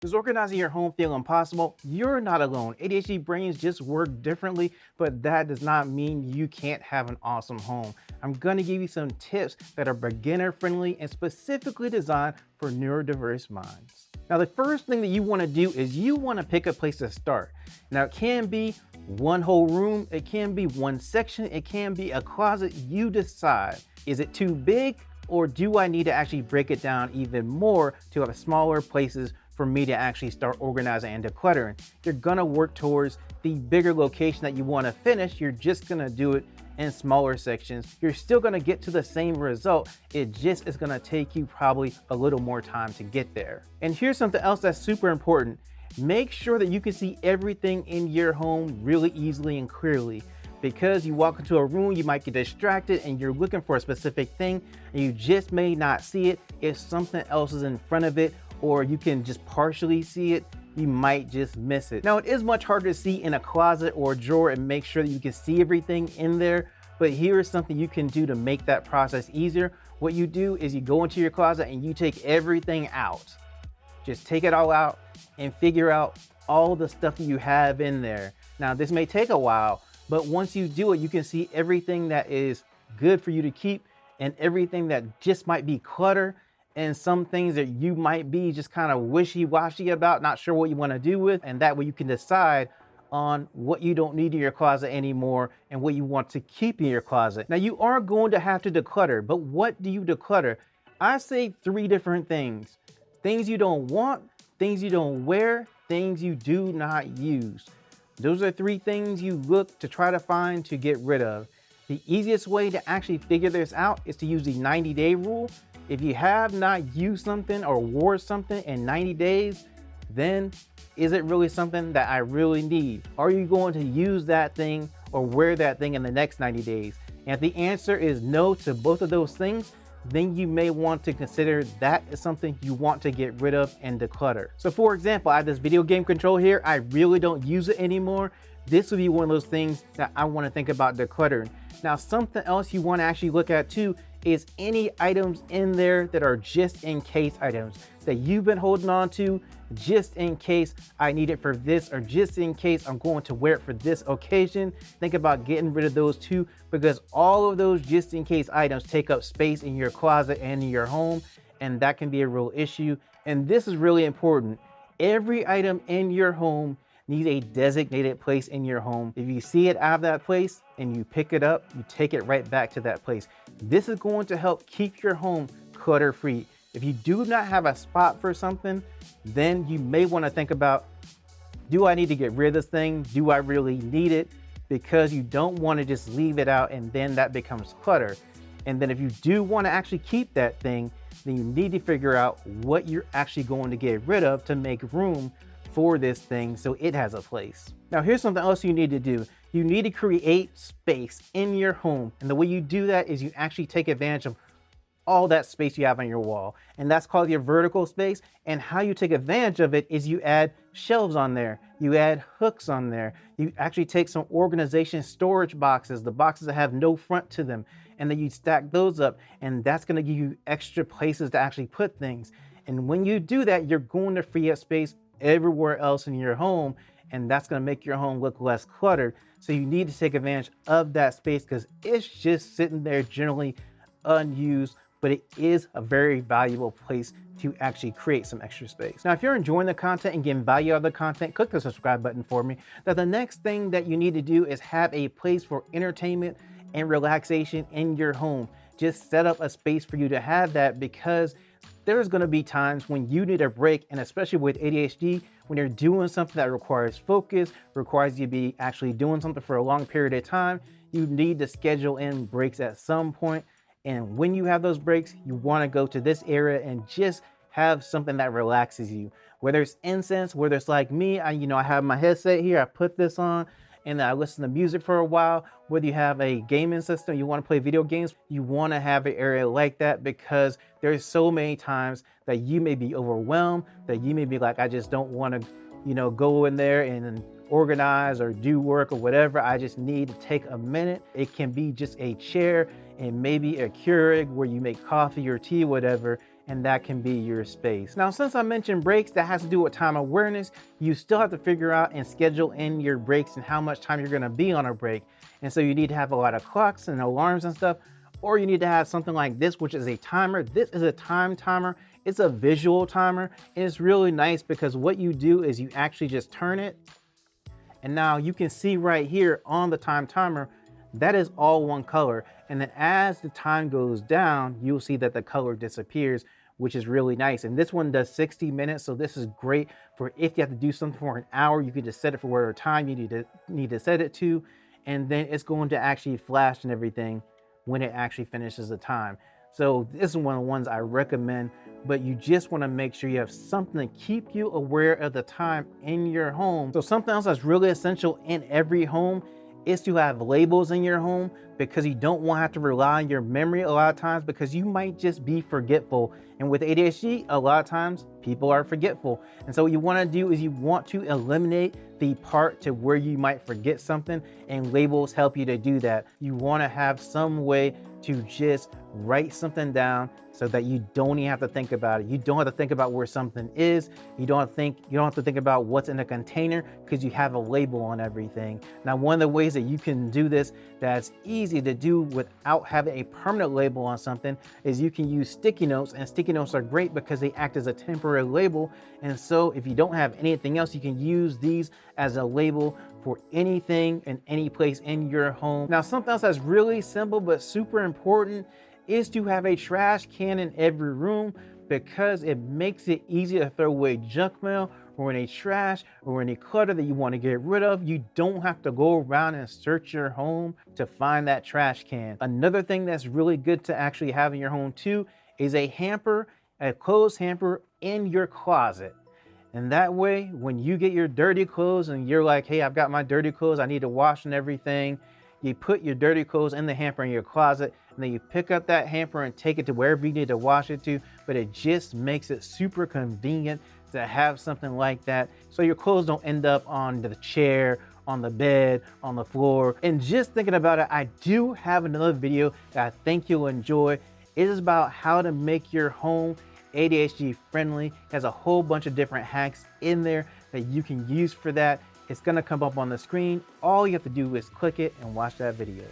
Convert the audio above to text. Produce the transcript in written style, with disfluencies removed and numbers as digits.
Does organizing your home feel impossible? You're not alone. ADHD brains just work differently, but that does not mean you can't have an awesome home. I'm going to give you some tips that are beginner friendly and specifically designed for neurodiverse minds. Now, the first thing that you want to do is you want to pick a place to start. Now, it can be one whole room, it can be one section, it can be a closet. You decide. Is it too big, or do I need to actually break it down even more to have smaller places for me to actually start organizing and decluttering? You're gonna work towards the bigger location that you want to finish. You're just gonna do it in smaller sections. You're still gonna get to the same result. It just is gonna take you probably a little more time to get there. And here's something else that's super important. Make sure that you can see everything in your home really easily and clearly. Because you walk into a room, you might get distracted and you're looking for a specific thing and you just may not see it. If something else is in front of it, or you can just partially see it, you might just miss it. Now, it is much harder to see in a closet or a drawer and make sure that you can see everything in there, but here is something you can do to make that process easier. What you do is you go into your closet and you take everything out. Just take it all out and figure out all the stuff that you have in there. Now, this may take a while, but once you do it, you can see everything that is good for you to keep and everything that just might be clutter, and some things that you might be just kind of wishy-washy about, not sure what you want to do with. And that way you can decide on what you don't need in your closet anymore and what you want to keep in your closet. Now, you are going to have to declutter, but what do you declutter? I say 3 different things. Things you don't want, things you don't wear, things you do not use. Those are 3 things you look to try to find to get rid of. The easiest way to actually figure this out is to use the 90-day rule. If you have not used something or wore something in 90 days, then is it really something that I really need? Are you going to use that thing or wear that thing in the next 90 days? And if the answer is no to both of those things, then you may want to consider that is something you want to get rid of and declutter. So for example, I have this video game controller here. I really don't use it anymore. This would be one of those things that I want to think about decluttering. Now, something else you want to actually look at too is any items in there that are just in case items that you've been holding on to just in case I need it for this, or just in case I'm going to wear it for this occasion. Think about getting rid of those too, because all of those just in case items take up space in your closet and in your home, and that can be a real issue. And this is really important. Every item in your home needs a designated place in your home. If you see it out of that place and you pick it up, you take it right back to that place. This is going to help keep your home clutter-free. If you do not have a spot for something, then you may want to think about, do I need to get rid of this thing? Do I really need it? Because you don't want to just leave it out and then that becomes clutter. And then if you do want to actually keep that thing, then you need to figure out what you're actually going to get rid of to make room for this thing so it has a place. Now, here's something else you need to do. You need to create space in your home. And the way you do that is you actually take advantage of all that space you have on your wall. And that's called your vertical space. And how you take advantage of it is you add shelves on there. You add hooks on there. You actually take some organization storage boxes, the boxes that have no front to them, and then you stack those up. And that's gonna give you extra places to actually put things. And when you do that, you're going to free up space everywhere else in your home, and that's going to make your home look less cluttered. So you need to take advantage of that space because it's just sitting there generally unused, but it is a very valuable place to actually create some extra space. Now, if you're enjoying the content and getting value out of the content, click the subscribe button for me. Now, the next thing that you need to do is have a place for entertainment and relaxation in your home. Just set up a space for you to have that, because there's going to be times when you need a break, and especially with ADHD, when you're doing something that requires focus, requires you to be actually doing something for a long period of time, you need to schedule in breaks at some point. And when you have those breaks, you want to go to this area and just have something that relaxes you. Whether it's incense, whether it's like me, I have my headset here, I put this on, and I listen to music for a while. Whether you have a gaming system, you want to play video games, you want to have an area like that, because there's so many times that you may be overwhelmed, that you may be like, I just don't want to, go in there and organize or do work or whatever. I just need to take a minute. It can be just a chair and maybe a Keurig where you make coffee or tea, whatever, and that can be your space. Now, since I mentioned breaks, that has to do with time awareness. You still have to figure out and schedule in your breaks and how much time you're gonna be on a break. And so you need to have a lot of clocks and alarms and stuff, or you need to have something like this, which is a timer. This is a time timer. It's a visual timer, and it's really nice because what you do is you actually just turn it, and now you can see right here on the time timer, that is all one color. And then as the time goes down, you'll see that the color disappears, which is really nice. And this one does 60 minutes. So this is great for if you have to do something for an hour, you can just set it for whatever time you need to set it to. And then it's going to actually flash and everything when it actually finishes the time. So this is one of the ones I recommend, but you just want to make sure you have something to keep you aware of the time in your home. So something else that's really essential in every home is to have labels in your home, because you don't want to have to rely on your memory a lot of times, because you might just be forgetful. And with ADHD, a lot of times people are forgetful. And so what you want to do is you want to eliminate the part to where you might forget something, and labels help you to do that. You want to have some way to just write something down so that you don't even have to think about it. You don't have to think about where something is. You don't have to think about what's in a container, because you have a label on everything. Now, one of the ways that you can do this that's easy to do without having a permanent label on something is you can use sticky notes, and sticky notes are great because they act as a temporary label. And so if you don't have anything else, you can use these as a label for anything and any place in your home. Now, something else that's really simple but super important is to have a trash can in every room, because it makes it easy to throw away junk mail or any trash or any clutter that you want to get rid of. You don't have to go around and search your home to find that trash can. Another thing that's really good to actually have in your home too is a hamper, a clothes hamper in your closet. And that way, when you get your dirty clothes and you're like, hey, I've got my dirty clothes, I need to wash and everything, you put your dirty clothes in the hamper in your closet, and then you pick up that hamper and take it to wherever you need to wash it to. But it just makes it super convenient to have something like that, so your clothes don't end up on the chair, on the bed, on the floor. And just thinking about it, I do have another video that I think you'll enjoy. It is about how to make your home ADHD friendly. It has a whole bunch of different hacks in there that you can use for that. It's gonna come up on the screen. All you have to do is click it and watch that video.